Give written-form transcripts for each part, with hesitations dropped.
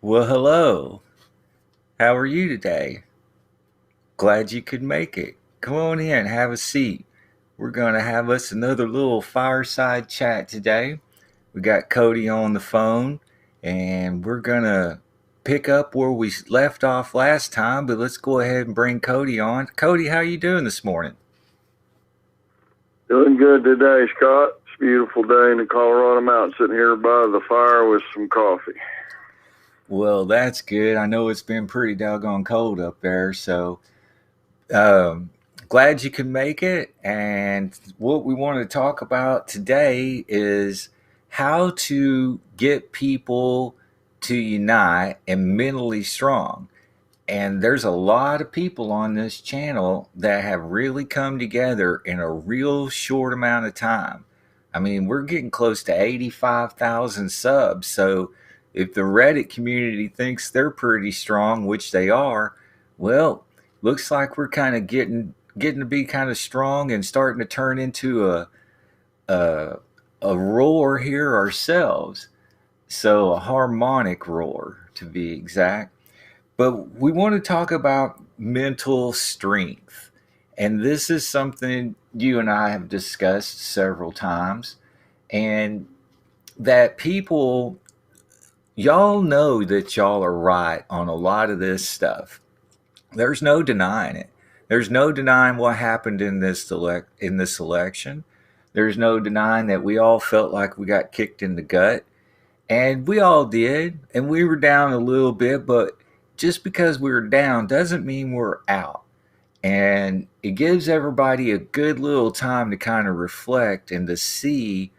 Well, hello. How are you today? Glad you could make it. Come on in, have a seat. We're going to have us another little fireside chat today. We got Cody on the phone, and we're going to pick up where we left off last time, but let's go ahead and bring Cody on. Cody, how you doing this morning? Doing good today, Scott. It's a beautiful day in the Colorado Mountains, sitting here by the fire with some coffee. Well, that's good. I know it's been pretty doggone cold up there, so Um, glad you could make it. And what we want to talk about today is how to get people to unite and mentally strong. And there's a lot of people on this channel that have really come together in a real short amount of time. I mean, we're getting close to 85,000 subs. So if the Reddit community thinks they're pretty strong, which they are, well, looks like we're kind of getting to be kind of strong and starting to turn into a a roar here ourselves. So a harmonic roar to be exact. But we want to talk about mental strength. And this is something you and I have discussed several times. And that people, y'all know that y'all are right on a lot of this stuff. There's no denying it. There's no denying what happened in this election. There's no denying that we all felt like we got kicked in the gut. And we all did. And we were down a little bit, but just because we were down doesn't mean we're out. And it gives everybody a good little time to kind of reflect and to see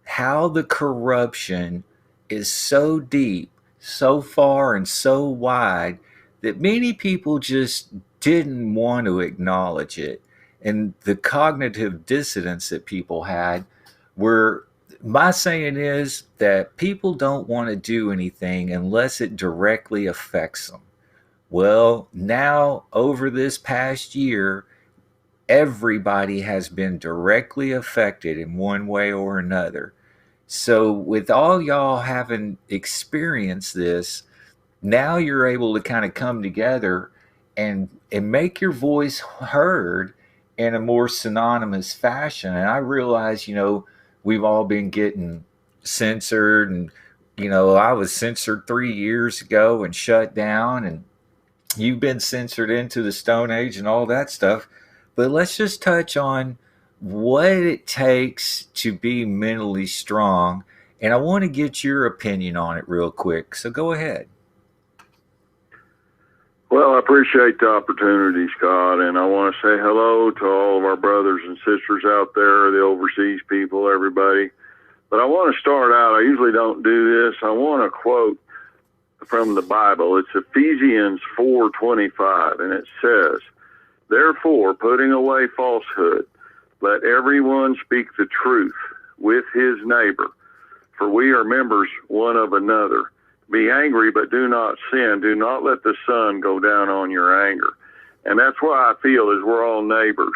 how the corruption is so deep, so far, and so wide that many people just didn't want to acknowledge it. And the cognitive dissonance that people had were, my saying is that people don't want to do anything unless it directly affects them. Well, now over this past year, everybody has been directly affected in one way or another. So, with all y'all having experienced this, now you're able to kind of come together and make your voice heard in a more synonymous fashion. And I realize, we've all been getting censored, and I was censored 3 years ago and shut down, and you've been censored into the Stone Age and all that stuff. But let's just touch on what it takes to be mentally strong. And I want to get your opinion on it real quick. So go ahead. Well, I appreciate the opportunity, Scott, and I want to say hello to all of our brothers and sisters out there, the overseas people, everybody. But I want to start out, I usually don't do this. I want to quote from the Bible. It's Ephesians 4:25, and it says, "Therefore, putting away falsehood, let everyone speak the truth with his neighbor, for we are members one of another. Be angry, but do not sin. Do not let the sun go down on your anger." And that's why I feel is we're all neighbors,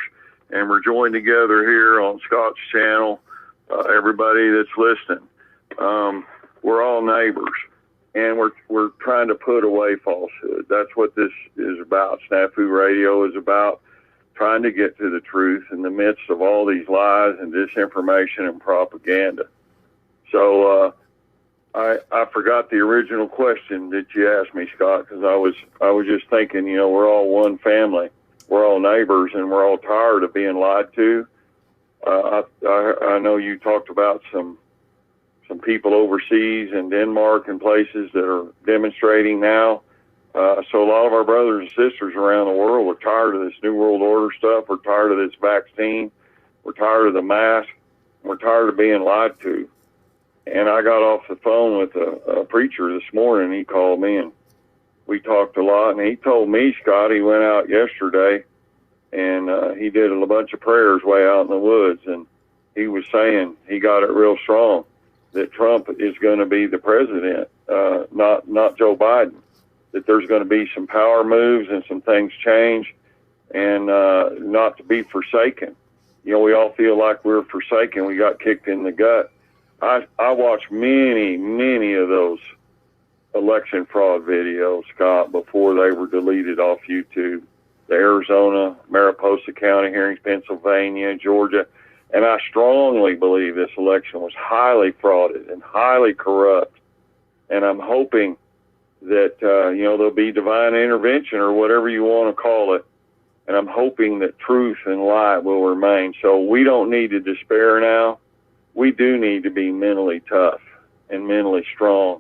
and we're joined together here on Scott's channel. Everybody that's listening, we're all neighbors, and we're trying to put away falsehood. That's what this is about. SNAFU Radio is about trying to get to the truth in the midst of all these lies and disinformation and propaganda. So I forgot the original question that you asked me, Scott, because I was just thinking, we're all one family, we're all neighbors, and we're all tired of being lied to. I know you talked about some people overseas in Denmark and places that are demonstrating now. So a lot of our brothers and sisters around the world are tired of this New World Order stuff. We're tired of this vaccine. We're tired of the mask. We're tired of being lied to. And I got off the phone with a preacher this morning. He called me, and we talked a lot. And he told me, Scott, he went out yesterday, and he did a bunch of prayers way out in the woods. And he was saying he got it real strong that Trump is going to be the president, not Joe Biden. That there's going to be some power moves and some things change, and not to be forsaken. We all feel like we're forsaken. We got kicked in the gut. I watched many of those election fraud videos, Scott, before they were deleted off YouTube. The Arizona, Mariposa County hearings, Pennsylvania, Georgia. And I strongly believe this election was highly frauded and highly corrupt. And I'm hoping that, there'll be divine intervention or whatever you want to call it. And I'm hoping that truth and light will remain. So we don't need to despair now. We do need to be mentally tough and mentally strong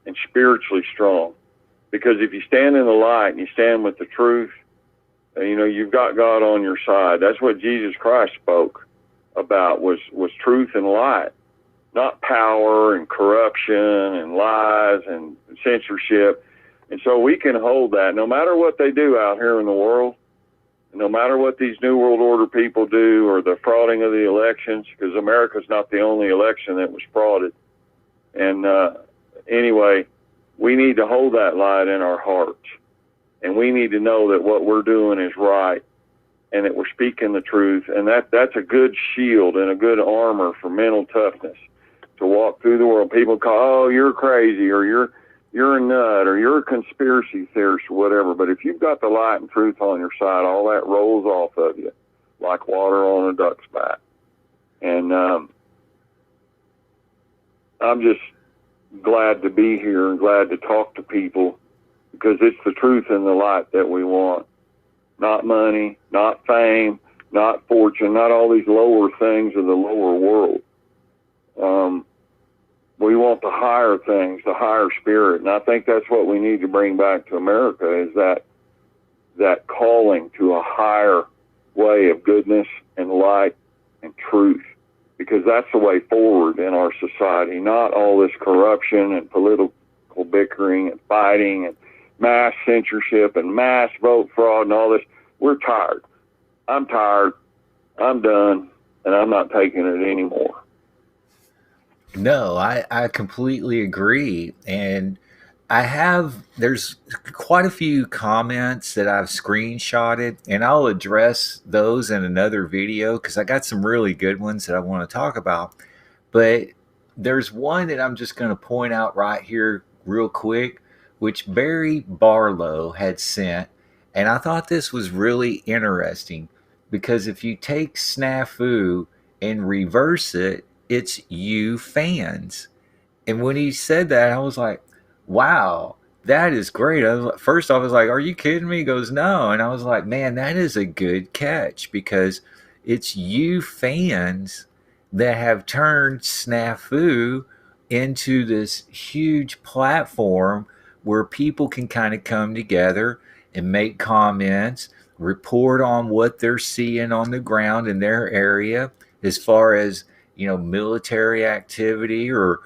and spiritually strong. Because if you stand in the light and you stand with the truth, you've got God on your side. That's what Jesus Christ spoke about, was truth and light, not power and corruption and lies and censorship. And so we can hold that no matter what they do out here in the world, no matter what these New World Order people do or the frauding of the elections, because America's not the only election that was frauded. And anyway, we need to hold that light in our hearts. And we need to know that what we're doing is right and that we're speaking the truth. And that's a good shield and a good armor for mental toughness to walk through the world. People call, oh, you're crazy, or you're a nut, or you're a conspiracy theorist, or whatever. But if you've got the light and truth on your side, all that rolls off of you like water on a duck's back. And I'm just glad to be here and glad to talk to people, because it's the truth and the light that we want. Not money, not fame, not fortune, not all these lower things of the lower world. We want the higher things, the higher spirit. And I think that's what we need to bring back to America, is that calling to a higher way of goodness and light and truth, because that's the way forward in our society, not all this corruption and political bickering and fighting and mass censorship and mass vote fraud and all this. We're tired. I'm tired. I'm done, and I'm not taking it anymore. No, I completely agree. And there's quite a few comments that I've screenshotted, and I'll address those in another video because I got some really good ones that I want to talk about. But there's one that I'm just going to point out right here real quick, which Barry Barlow had sent. And I thought this was really interesting, because if you take SNAFU and reverse it, it's you fans. And when he said that, I was like, wow, that is great. First off, I was like, are you kidding me? He goes, no. And I was like, man, that is a good catch, because it's you fans that have turned SNAFU into this huge platform where people can kind of come together and make comments, report on what they're seeing on the ground in their area as far as, military activity or,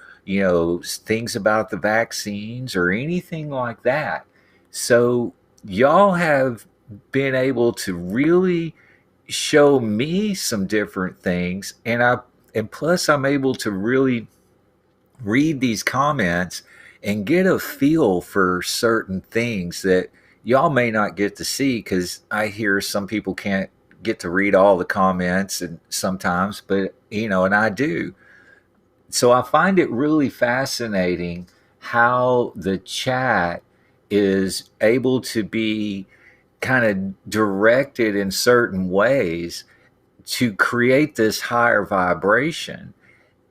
things about the vaccines or anything like that. So y'all have been able to really show me some different things, and plus I'm able to really read these comments and get a feel for certain things that y'all may not get to see, because I hear some people can't get to read all the comments and sometimes, but and I do. So I find it really fascinating how the chat is able to be kind of directed in certain ways to create this higher vibration.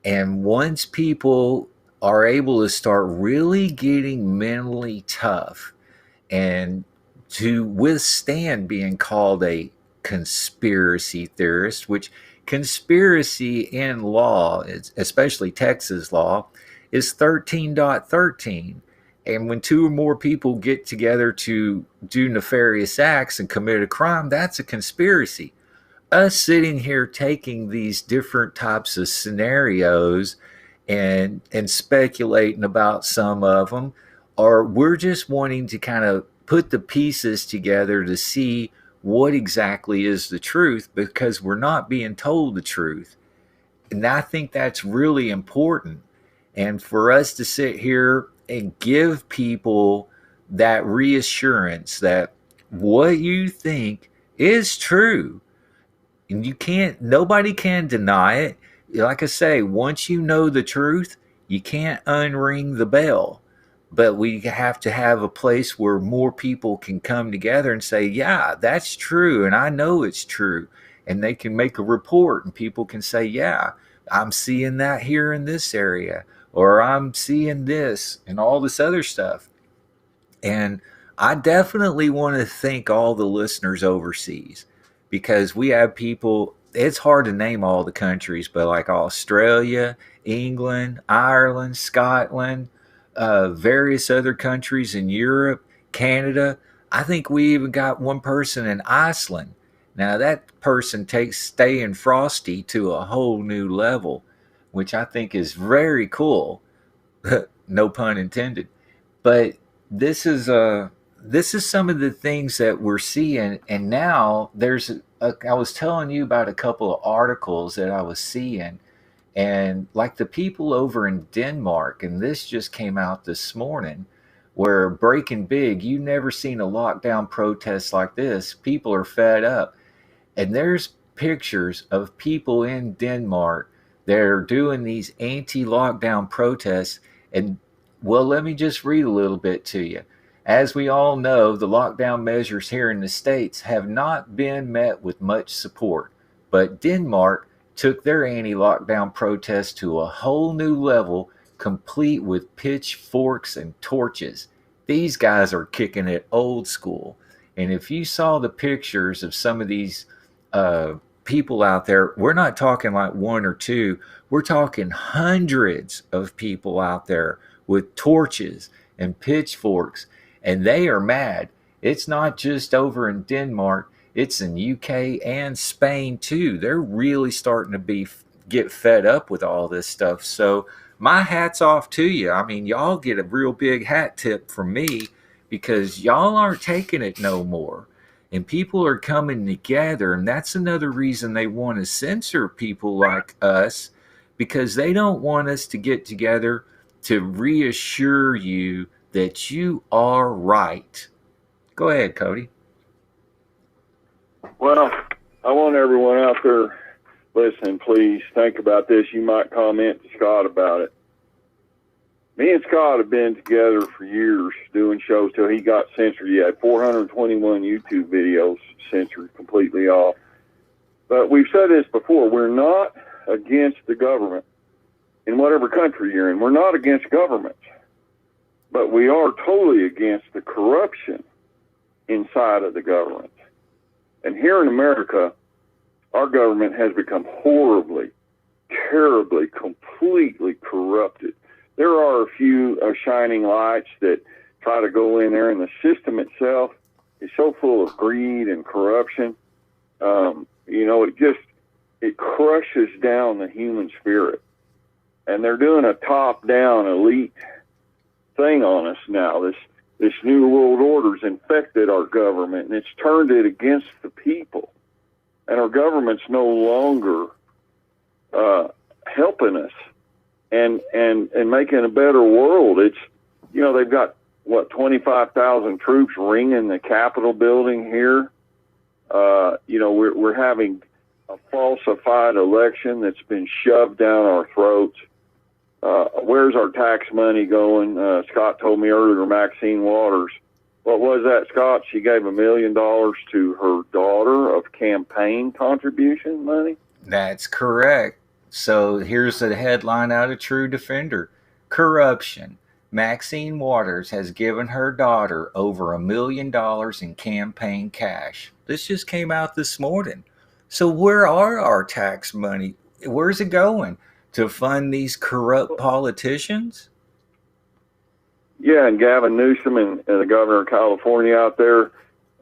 And once people are able to start really getting mentally tough and to withstand being called a conspiracy theorist, which conspiracy in law, especially Texas law, is 13.13. And when two or more people get together to do nefarious acts and commit a crime, that's a conspiracy. Us sitting here taking these different types of scenarios and speculating about some of them, or we're just wanting to kind of put the pieces together to see what exactly is the truth, because we're not being told the truth. And I think that's really important. And for us to sit here and give people that reassurance that what you think is true, and nobody can deny it. Like I say, once you know the truth, you can't unring the bell. but we have to have a place where more people can come together and say, yeah, that's true, and I know it's true, and they can make a report and people can say, yeah, I'm seeing that here in this area, or I'm seeing this and all this other stuff. And I definitely want to thank all the listeners overseas, because we have people, it's hard to name all the countries, but like Australia, England, Ireland, Scotland, various other countries in Europe, Canada. I think we even got one person in Iceland. Now that person takes staying frosty to a whole new level, which I think is very cool. No pun intended. But this is this is some of the things that we're seeing. And now I was telling you about a couple of articles that I was seeing, and like the people over in Denmark, and this just came out this morning, where breaking big, you never seen a lockdown protest like this. People are fed up, and there's pictures of people in Denmark that are doing these anti-lockdown protests. And well, let me just read a little bit to you. As we all know, the lockdown measures here in the States have not been met with much support, but Denmark took their anti-lockdown protest to a whole new level, complete with pitchforks and torches. These guys are kicking it old school. And if you saw the pictures of some of these people out there, we're not talking like one or two, we're talking hundreds of people out there with torches and pitchforks, and they are mad. It's not just over in Denmark, it's in UK and Spain too. They're really starting to get fed up with all this stuff. So my hat's off to you. I mean, y'all get a real big hat tip from me, because y'all aren't taking it no more. And people are coming together, and that's another reason they want to censor people like us, because they don't want us to get together to reassure you that you are right. Go ahead, Cody. Well, I want everyone out there listening, please think about this. You might comment to Scott about it. Me and Scott have been together for years doing shows till he got censored. He had 421 YouTube videos censored completely off. But we've said this before. We're not against the government in whatever country you're in. We're not against governments. But we are totally against the corruption inside of the government. And here in America, our government has become horribly, terribly, completely corrupted. There are a few shining lights that try to go in there, and the system itself is so full of greed and corruption. It crushes down the human spirit. And they're doing a top-down elite thing on us now. This new world order's infected our government, and it's turned it against the people. And our government's no longer helping us and making a better world. It's, they've got, 25,000 troops ringing the Capitol building here. We're having a falsified election that's been shoved down our throats. Where's our tax money going? Scott told me earlier, Maxine Waters. What was that, Scott? She gave $1 million to her daughter of campaign contribution money? That's correct. So here's the headline out of True Defender. Corruption. Maxine Waters has given her daughter over $1 million in campaign cash. This just came out this morning. So where are our tax money? Where's it going? To fund these corrupt politicians? Yeah, and Gavin Newsom and the governor of California out there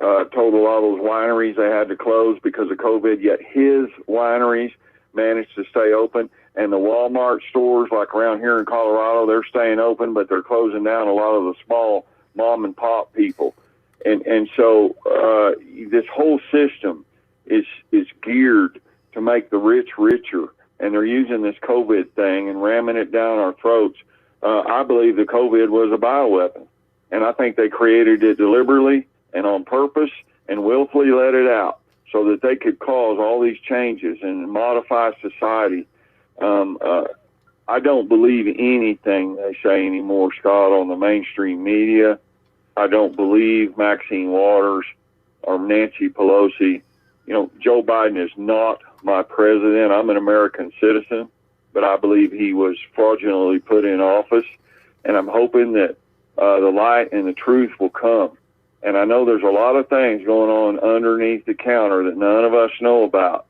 told a lot of those wineries they had to close because of COVID, yet his wineries managed to stay open. And the Walmart stores, like around here in Colorado, they're staying open, but they're closing down a lot of the small mom and pop people. And so this whole system is geared to make the rich richer, and they're using this COVID thing and ramming it down our throats. I believe the COVID was a bioweapon, and I think they created it deliberately and on purpose and willfully let it out so that they could cause all these changes and modify society. I don't believe anything they say anymore, Scott, on the mainstream media. I don't believe Maxine Waters or Nancy Pelosi. You know, Joe Biden is not my president. I'm an American citizen, but I believe he was fraudulently put in office. And I'm hoping that the light and the truth will come. And I know there's a lot of things going on underneath the counter that none of us know about.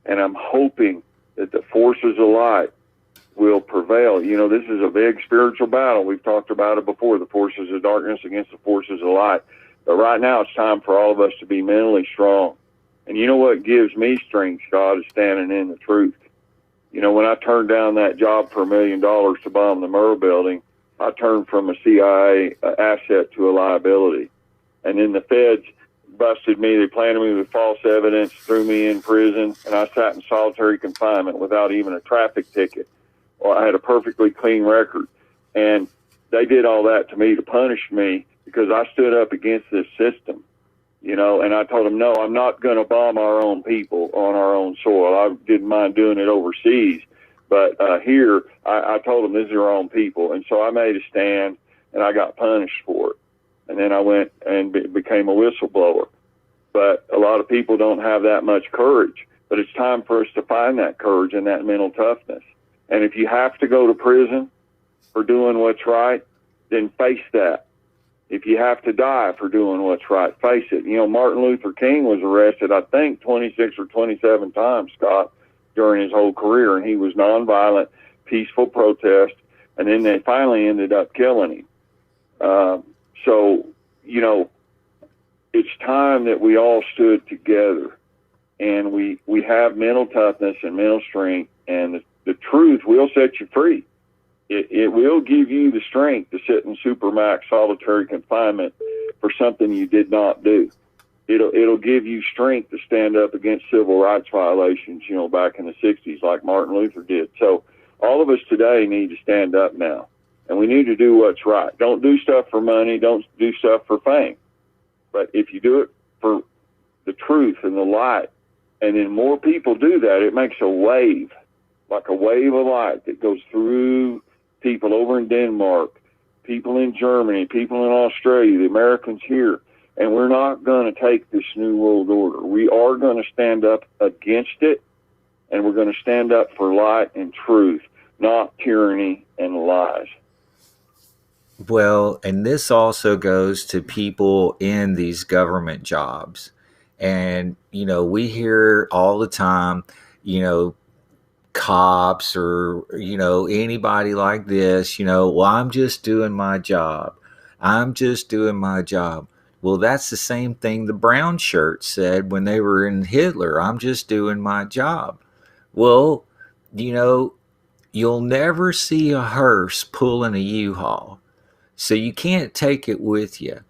And I'm hoping that the forces of light will prevail. You know, this is a big spiritual battle. We've talked about it before, the forces of darkness against the forces of light. But right now it's time for all of us to be mentally strong. And you know what gives me strength, Scott, is standing in the truth. You know, when I turned down that job for $1 million to bomb the Murrah building, I turned from a CIA asset to a liability. And then the feds busted me. They planted me with false evidence, threw me in prison, and I sat in solitary confinement without even a traffic ticket. Well, I had a perfectly clean record. And they did all that to me to punish me because I stood up against this system, you know, and I told them, no, I'm not going to bomb our own people on our own soil. I didn't mind doing it overseas. But here, I told them, this is our own people. And so I made a stand, and I got punished for it. And then I went and became a whistleblower. But a lot of people don't have that much courage. But it's time for us to find that courage and that mental toughness. And if you have to go to prison for doing what's right, then face that. If you have to die for doing what's right, face it. You know, Martin Luther King was arrested, I think, 26 or 27 times, Scott, during his whole career. And he was nonviolent, peaceful protest. And then they finally ended up killing him. So, you know, it's time that we all stood together and we have mental toughness and mental strength, and the truth will set you free. It will give you the strength to sit in supermax solitary confinement for something you did not do. It'll give you strength to stand up against civil rights violations, you know, back in the 60s like Martin Luther did. So all of us today need to stand up now. And we need to do what's right. Don't do stuff for money. Don't do stuff for fame. But if you do it for the truth and the light, and then more people do that, it makes a wave, like a wave of light that goes through people over in Denmark, people in Germany, people in Australia, the Americans here. And we're not going to take this new world order. We are going to stand up against it, and we're going to stand up for light and truth, not tyranny and lies. Well, and this also goes to people in these government jobs. And, you know, we hear all the time, you know, cops or, you know, anybody like this, you know, well, I'm just doing my job. I'm just doing my job. Well, that's the same thing the brown shirts said when they were in Hitler. I'm just doing my job. Well, you know, you'll never see a hearse pulling a U-Haul. So you can't take it with you.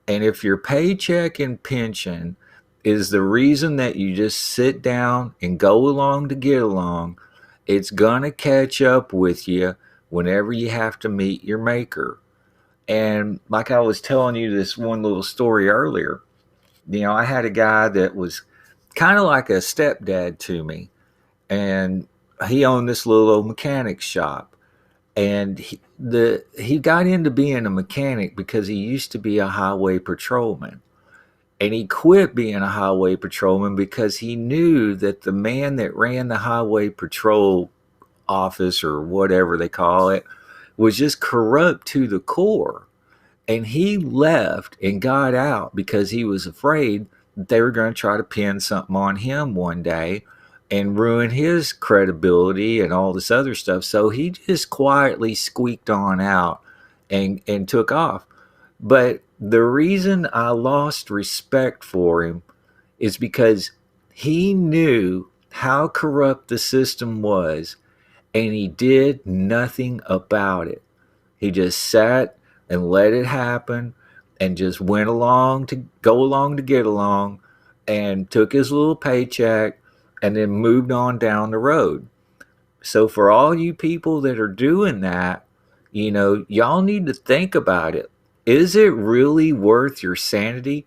And if your paycheck and pension is the reason that you just sit down and go along to get along, it's going to catch up with you whenever you have to meet your maker. And like I was telling you this one little story earlier, you know, I had a guy that was kind of like a stepdad to me. And he owned this little old mechanic shop. And he got into being a mechanic because he used to be a highway patrolman. And he quit being a highway patrolman because he knew that the man that ran the highway patrol office, or whatever they call it, was just corrupt to the core. And he left and got out because he was afraid that they were going to try to pin something on him one day and ruin his credibility and all this other stuff. So he just quietly squeaked on out and took off. But the reason I lost respect for him is because he knew how corrupt the system was, and he did nothing about it. He just sat and let it happen and just went along to go along to get along and took his little paycheck and then moved on down the road. So for all you people that are doing that, you know, y'all need to think about it. Is it really worth your sanity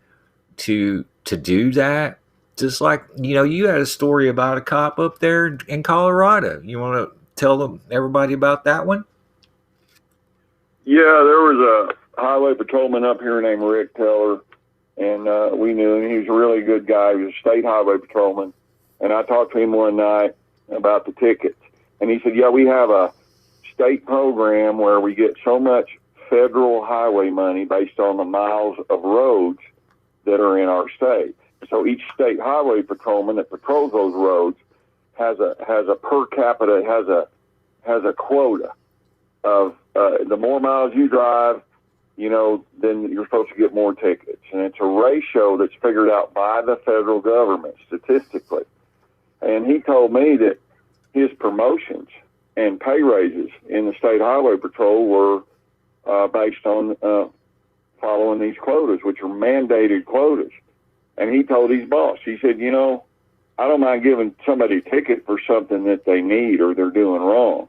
to do that? Just like, you know, you had a story about a cop up there in Colorado. You want to tell them everybody about that one? Yeah, there was a highway patrolman up here named Rick Teller, and we knew him. He was a really good guy. He was a state highway patrolman. And I talked to him one night about the tickets. And he said, yeah, we have a state program where we get so much federal highway money based on the miles of roads that are in our state. So each state highway patrolman that patrols those roads has a per capita, has a quota of the more miles you drive, then you're supposed to get more tickets. And it's a ratio that's figured out by the federal government statistically. And he told me that his promotions and pay raises in the state highway patrol were based on following these quotas, which are mandated quotas. And he told his boss, he said, I don't mind giving somebody a ticket for something that they need or they're doing wrong.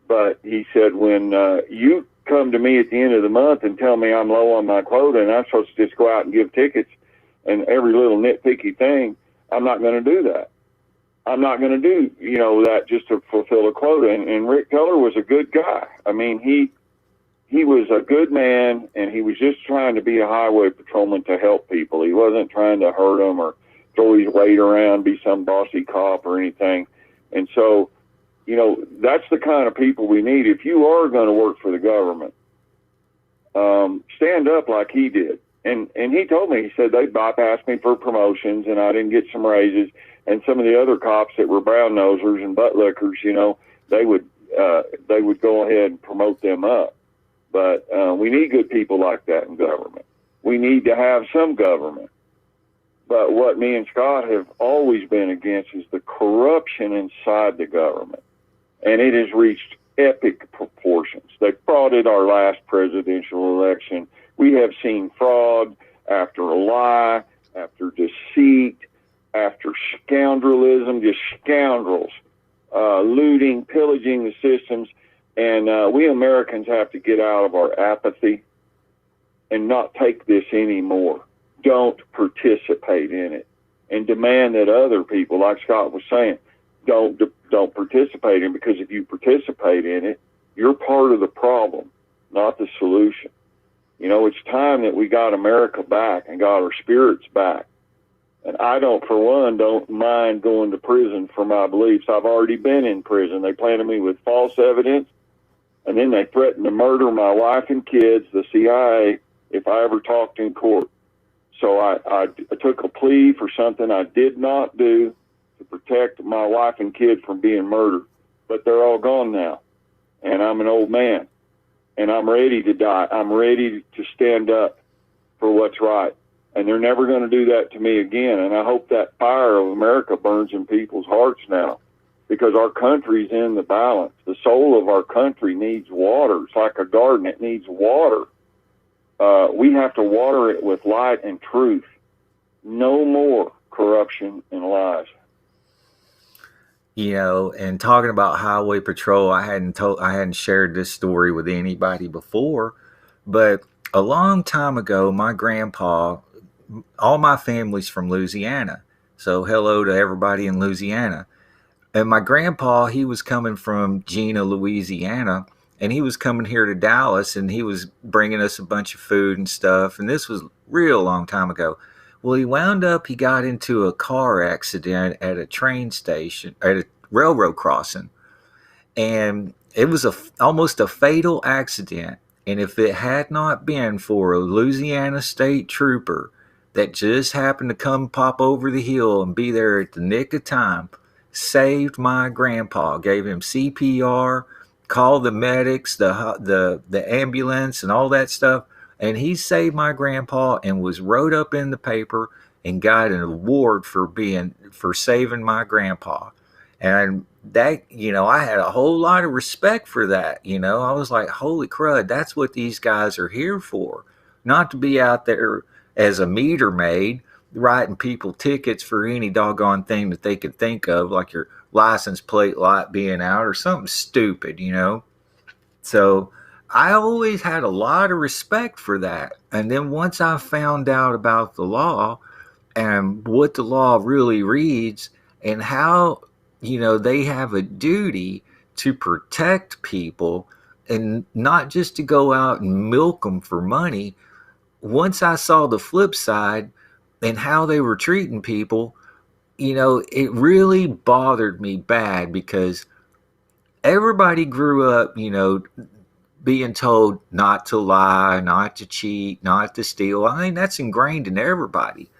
But he said, when you come to me at the end of the month and tell me I'm low on my quota and I'm supposed to just go out and give tickets and every little nitpicky thing, I'm not going to do that. I'm not going to do, that just to fulfill a quota. And Rick Teller was a good guy. I mean, he was a good man, and he was just trying to be a highway patrolman to help people. He wasn't trying to hurt them or throw his weight around, be some bossy cop or anything. And so, that's the kind of people we need. If you are going to work for the government, stand up like he did. And he told me, he said they bypassed me for promotions and I didn't get some raises. And some of the other cops that were brown nosers and butt lickers, they would go ahead and promote them up. But we need good people like that in government. We need to have some government. But what me and Scott have always been against is the corruption inside the government. And it has reached epic proportions. They frauded our last presidential election. We have seen fraud after a lie, after deceit, after scoundrelism, just scoundrels, looting, pillaging the systems. And we Americans have to get out of our apathy and not take this anymore. Don't participate in it, and demand that other people, like Scott was saying, don't participate in it, because if you participate in it, you're part of the problem, not the solution. It's time that we got America back and got our spirits back. And I don't mind going to prison for my beliefs. I've already been in prison. They planted me with false evidence, and then they threatened to murder my wife and kids, the CIA, if I ever talked in court. So I took a plea for something I did not do to protect my wife and kids from being murdered. But they're all gone now, and I'm an old man, and I'm ready to die. I'm ready to stand up for what's right. And they're never going to do that to me again. And I hope that fire of America burns in people's hearts now, because our country's in the balance. The soul of our country needs water. It's like a garden. It needs water. We have to water it with light and truth. No more corruption and lies. And talking about highway patrol, I hadn't shared this story with anybody before, but a long time ago, my grandpa, all my family's from Louisiana. So hello to everybody in Louisiana. And my grandpa, he was coming from Gina, Louisiana, and he was coming here to Dallas, and he was bringing us a bunch of food and stuff. And this was real long time ago. Well, he got into a car accident at a train station, at a railroad crossing. And it was almost a fatal accident. And if it had not been for a Louisiana state trooper that just happened to come pop over the hill and be there at the nick of time, saved my grandpa, gave him CPR, called the medics, the ambulance and all that stuff, and he saved my grandpa and was wrote up in the paper and got an award for saving my grandpa. And that, I had a whole lot of respect for that. I was like, holy crud, that's what these guys are here for. Not to be out there as a meter maid, writing people tickets for any doggone thing that they could think of, like your license plate light being out or something stupid, So I always had a lot of respect for that. And then once I found out about the law and what the law really reads and how, they have a duty to protect people and not just to go out and milk them for money. Once I saw the flip side and how they were treating people, it really bothered me bad, because everybody grew up, being told not to lie, not to cheat, not to steal. I mean, that's ingrained in everybody.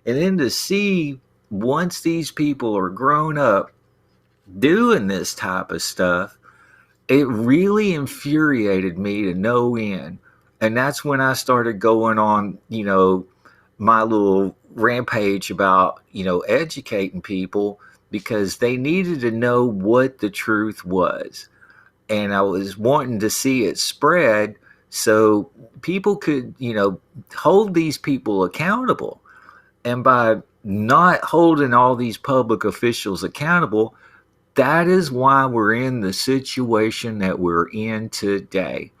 And then to see, once these people are grown up doing this type of stuff, it really infuriated me to no end. And that's when I started going on, my little rampage about, educating people, because they needed to know what the truth was. And I was wanting to see it spread so people could, hold these people accountable. And by not holding all these public officials accountable, that is why we're in the situation that we're in today.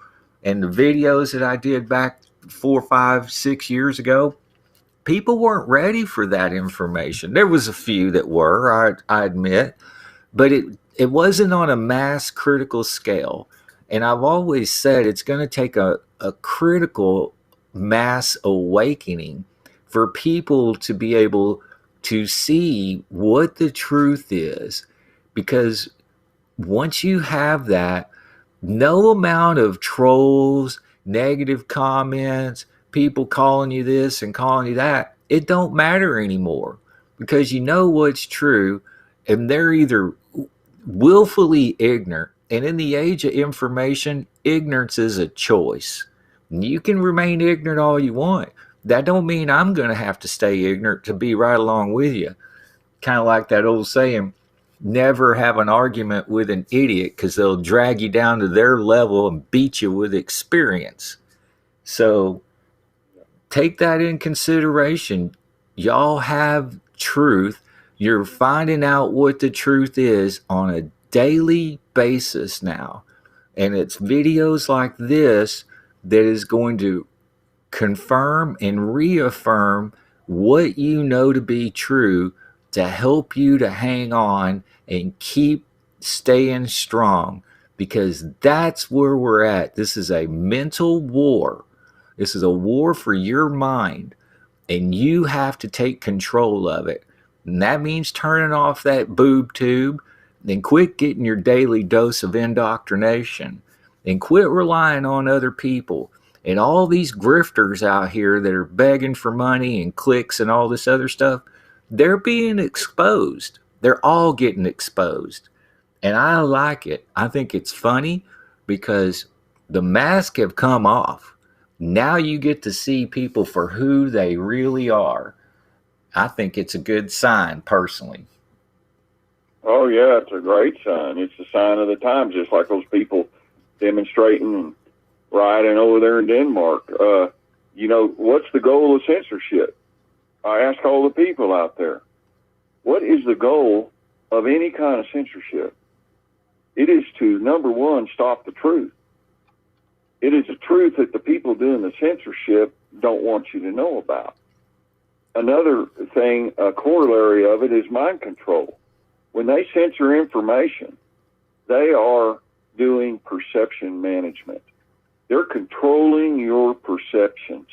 And the videos that I did back 4, 5, 6 years ago, people weren't ready for that information. There was a few that were, I admit, but it wasn't on a mass critical scale. And I've always said it's going to take a critical mass awakening for people to be able to see what the truth is. Because once you have that, no amount of trolls, negative comments, people calling you this and calling you that, it don't matter anymore, because you know what's true, and they're either willfully ignorant. And in the age of information, ignorance is a choice. You can remain ignorant all you want. That don't mean I'm going to have to stay ignorant to be right along with you. Kind of like that old saying, never have an argument with an idiot, because they'll drag you down to their level and beat you with experience. So take that in consideration. Y'all have truth. You're finding out what the truth is on a daily basis now. And it's videos like this that is going to confirm and reaffirm what you know to be true, to help you to hang on and keep staying strong, because that's where we're at. This is a mental war. This is a war for your mind, and you have to take control of it. And that means turning off that boob tube, and quit getting your daily dose of indoctrination, and quit relying on other people. And all these grifters out here that are begging for money and clicks and all this other stuff, they're being exposed. They're all getting exposed. And I like it. I think it's funny, because the mask have come off. Now you get to see people for who they really are. I think it's a good sign, personally. Oh, yeah, it's a great sign. It's a sign of the times, just like those people demonstrating and rioting over there in Denmark. What's the goal of censorship? I ask all the people out there, what is the goal of any kind of censorship? It is to, number one, stop the truth. It is a truth that the people doing the censorship don't want you to know about. Another thing, a corollary of it, is mind control. When they censor information, they are doing perception management. They're controlling your perceptions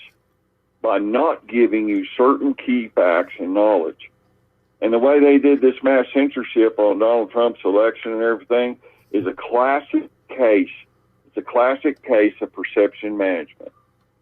by not giving you certain key facts and knowledge. And the way they did this mass censorship on Donald Trump's election and everything is a classic case. It's a classic case of perception management.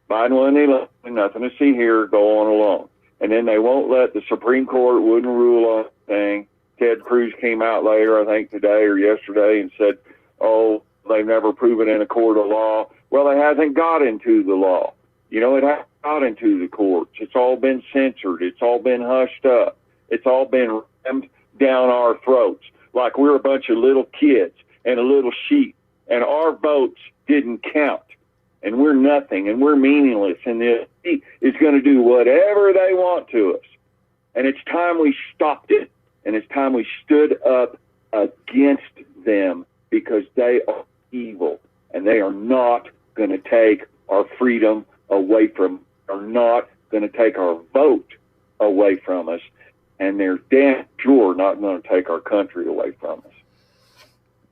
Biden won the election, nothing to see here, go on along. And then they won't let the Supreme Court wouldn't rule on anything. Ted Cruz came out later, I think today or yesterday, and said, oh, they've never proven in a court of law. Well, it hasn't got into the law. It hasn't got into the courts. It's all been censored. It's all been hushed up. It's all been rammed down our throats like we're a bunch of little kids and a little sheep, and our votes didn't count, and we're nothing, and we're meaningless, and the elite is going to do whatever they want to us. And it's time we stopped it, and it's time we stood up against them, because they are evil, and they are not going to take our freedom away from us. They're not going to take our vote away from us, and they're damn sure not going to take our country away from us.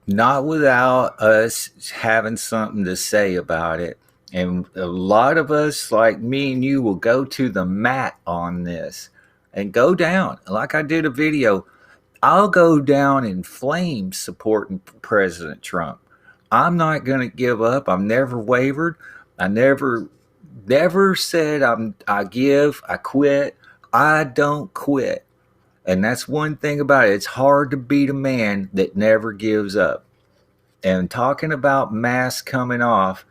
not without us having something to say about it. And a lot of us, like me and you, will go to the mat on this and go down. Like I did a video, I'll go down in flames supporting President Trump. I'm not going to give up. I've never wavered. I never said I quit. I don't quit. And that's one thing about it. It's hard to beat a man that never gives up. And talking about masks coming off,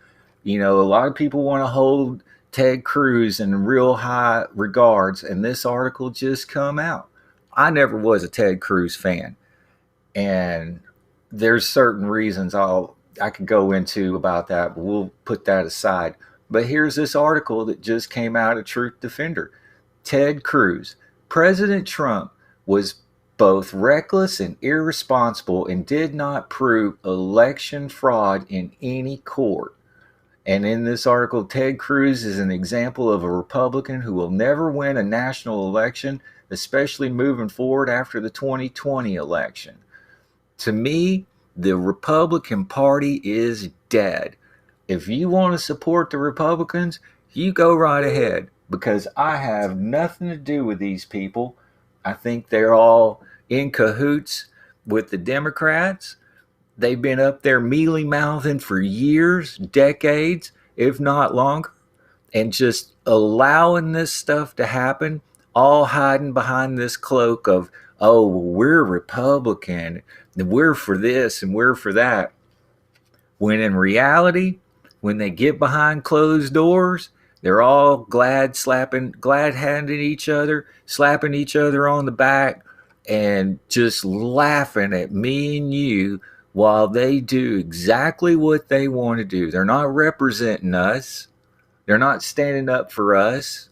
a lot of people want to hold Ted Cruz in real high regards, and this article just come out. I never was a Ted Cruz fan, and there's certain reasons I could go into about that, but we'll put that aside. But here's this article that just came out of Truth Defender. Ted Cruz, President Trump was both reckless and irresponsible and did not prove election fraud in any court. And in this article, Ted Cruz is an example of a Republican who will never win a national election, especially moving forward after the 2020 election. To me, the Republican Party is dead. If you want to support the Republicans, you go right ahead, because I have nothing to do with these people. I think they're all in cahoots with the Democrats. They've been up there mealy mouthing for years, decades, if not longer, and just allowing this stuff to happen, all hiding behind this cloak of, oh, we're Republican, and we're for this and we're for that. When in reality, when they get behind closed doors, they're all glad handing each other, slapping each other on the back, and just laughing at me and you while they do exactly what they want to do. They're not representing us. They're not standing up for us.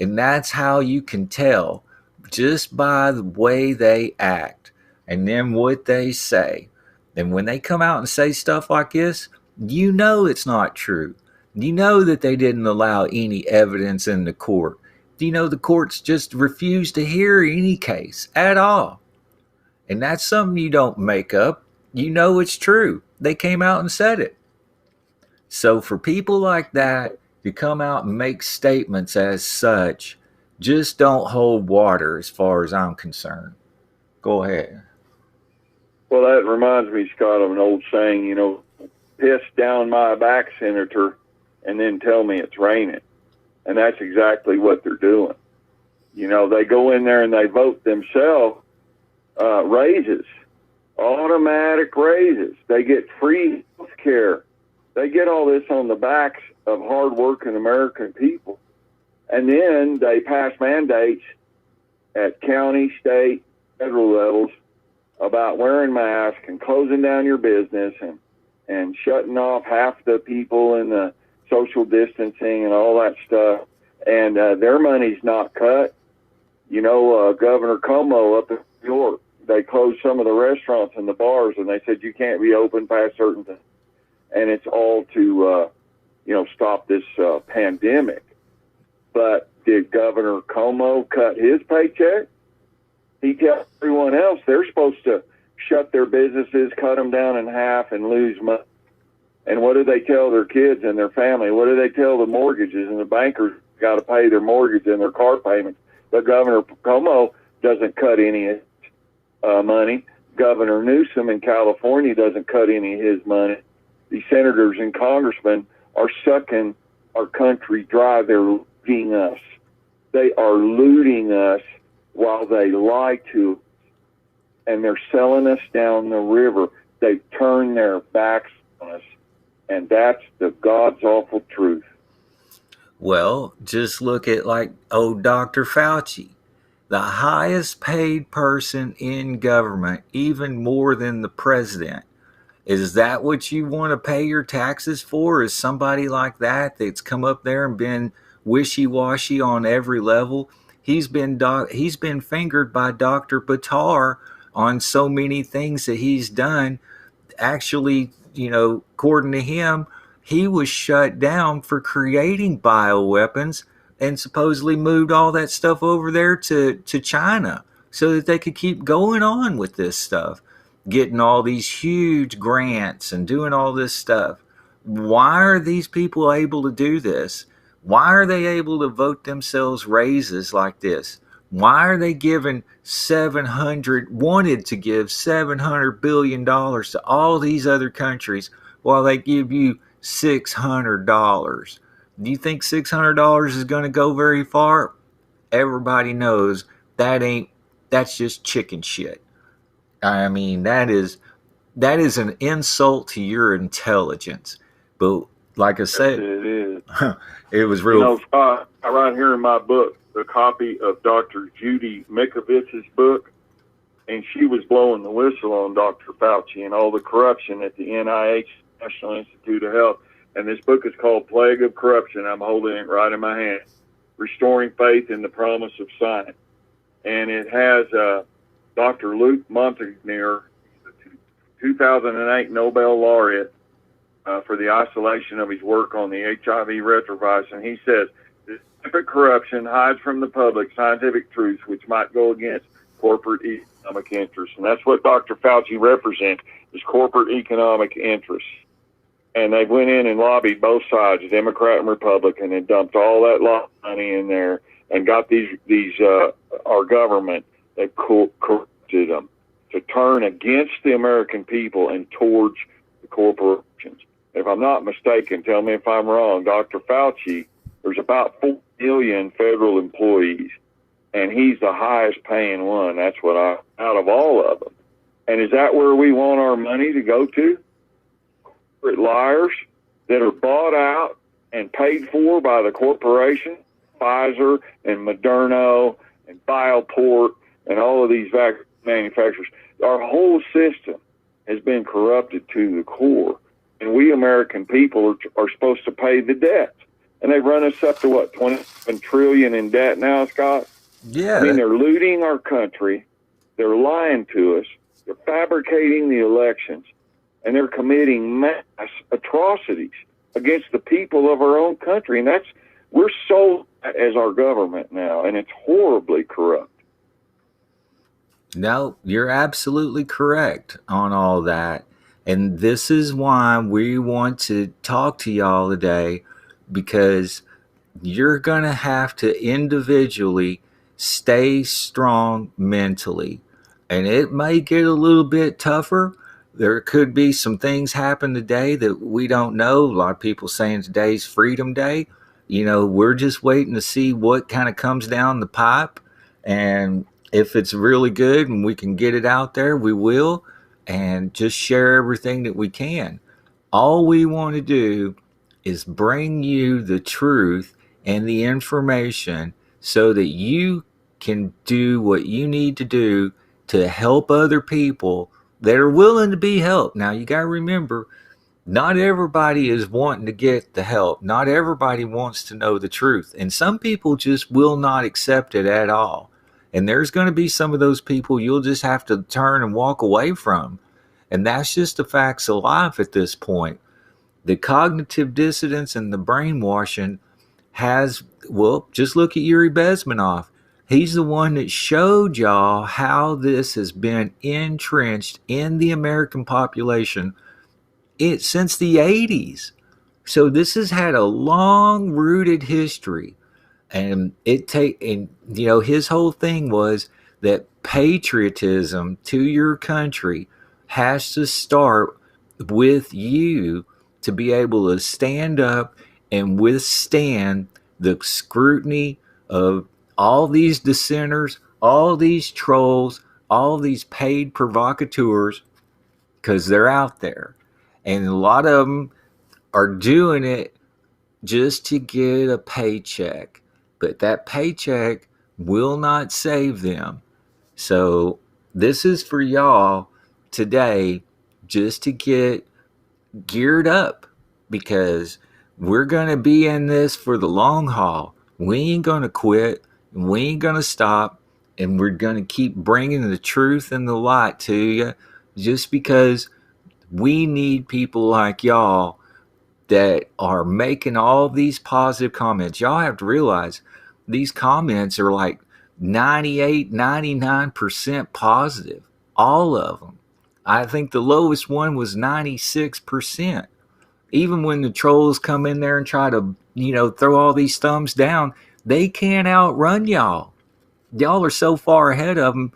And that's how you can tell, just by the way they act and then what they say. And when they come out and say stuff like this, you know it's not true. You know that they didn't allow any evidence in the court. You know the courts just refused to hear any case at all. And that's something you don't make up. You know it's true. They came out and said it. So for people like that to come out and make statements as such, just don't hold water as far as I'm concerned. Go ahead. Well, that reminds me, Scott, of an old saying, piss down my back, Senator, and then tell me it's raining. And that's exactly what they're doing. They go in there and they vote themselves raises, automatic raises. They get free health care. They get all this on the backs of hardworking American people. And then they pass mandates at county, state, federal levels about wearing masks and closing down your business and shutting off half the people in the social distancing and all that stuff. And their money's not cut. Governor Como up in New York, they closed some of the restaurants and the bars, and they said you can't be open past certain things. And it's all to, stop this pandemic. But did Governor Como cut his paycheck? He tells everyone else they're supposed to shut their businesses, cut them down in half, and lose money. And what do they tell their kids and their family? What do they tell the mortgages and the bankers got to pay their mortgage and their car payments? But Governor Como doesn't cut any money. Governor Newsom in California doesn't cut any of his money. The senators and congressmen are sucking our country dry. They're looting us. They are looting us while they lie to us. And they're selling us down the river. They turn their backs on us. And that's the God's awful truth. Well, just look at Dr. Fauci, the highest paid person in government, even more than the president. Is that what you want to pay your taxes for? Is somebody like that that's come up there and been wishy-washy on every level? He's been fingered by Dr. Batar on so many things that he's done. Actually, according to him, he was shut down for creating bioweapons and supposedly moved all that stuff over there to China so that they could keep going on with this stuff. getting all these huge grants and doing all this stuff. Why are these people able to do this? Why are they able to vote themselves raises like this? Why are they giving wanted to give $700 billion to all these other countries while they give you $600? Do you think $600 is going to go very far? Everybody knows that's just chicken shit. I mean, that is an insult to your intelligence. But like I said, it is. It was real. You know, Scott, I write here in my book a copy of Dr. Judy Mikovich's book, and she was blowing the whistle on Dr. Fauci and all the corruption at the NIH, National Institute of Health. And this book is called Plague of Corruption. I'm holding it right in my hand. Restoring Faith in the Promise of Science. And it has Dr. Luc Montagnier, 2008 Nobel laureate for the isolation of his work on the HIV retrovirus. And he says, this rampant corruption hides from the public scientific truths which might go against corporate economic interests. And that's what Dr. Fauci represents, is corporate economic interests. And they went in and lobbied both sides, Democrat and Republican, and dumped all that money in there and got these our government, they corrupted them to turn against the American people and towards the corporations. If I'm not mistaken, tell me if I'm wrong, Dr. Fauci, there's about 4 million federal employees, and he's the highest paying one. That's what out of all of them. And is that where we want our money to go to? Liars that are bought out and paid for by the corporation, Pfizer and Moderna and Bioport and all of these vaccine manufacturers. Our whole system has been corrupted to the core, and we American people are supposed to pay the debt. And they run us up to what, 27 trillion in debt now, Scott? Yeah. I mean, they're looting our country, they're lying to us, they're fabricating the elections, and they're committing mass atrocities against the people of our own country. And we're sold as our government now, and it's horribly corrupt. No, you're absolutely correct on all that. And this is why we want to talk to y'all today, because you're going to have to individually stay strong mentally. And it may get a little bit tougher. There could be some things happen today that we don't know. A lot of people saying today's Freedom Day. You know, we're just waiting to see what kind of comes down the pipe. And if it's really good and we can get it out there, we will. And just share everything that we can. All we want to do is bring you the truth and the information so that you can do what you need to do to help other people that are willing to be helped. Now, you got to remember, not everybody is wanting to get the help. Not everybody wants to know the truth. And some people just will not accept it at all. And there's going to be some of those people you'll just have to turn and walk away from. And that's just the facts of life at this point. The cognitive dissonance and the brainwashing just look at Yuri Bezmenov. He's the one that showed y'all how this has been entrenched in the American population since the 80s. So this has had a long-rooted history. And his whole thing was that patriotism to your country has to start with you to be able to stand up and withstand the scrutiny of all these dissenters, all these trolls, all these paid provocateurs, because they're out there. And a lot of them are doing it just to get a paycheck. But that paycheck will not save them. So this is for y'all today, just to get geared up, because we're going to be in this for the long haul. We ain't going to quit. We ain't going to stop. And we're going to keep bringing the truth and the light to you, just because we need people like y'all that are making all these positive comments. Y'all have to realize these comments are like 98, 99% positive. All of them. I think the lowest one was 96%. Even when the trolls come in there and try to, throw all these thumbs down, they can't outrun y'all. Y'all are so far ahead of them.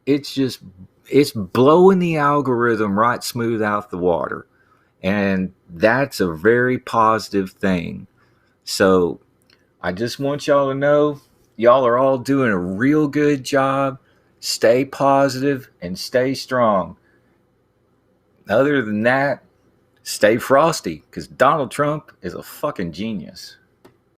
It's blowing the algorithm right smooth out the water. And that's a very positive thing. So I just want y'all to know y'all are all doing a real good job. Stay positive and stay strong. Other than that, stay frosty, because Donald Trump is a fucking genius.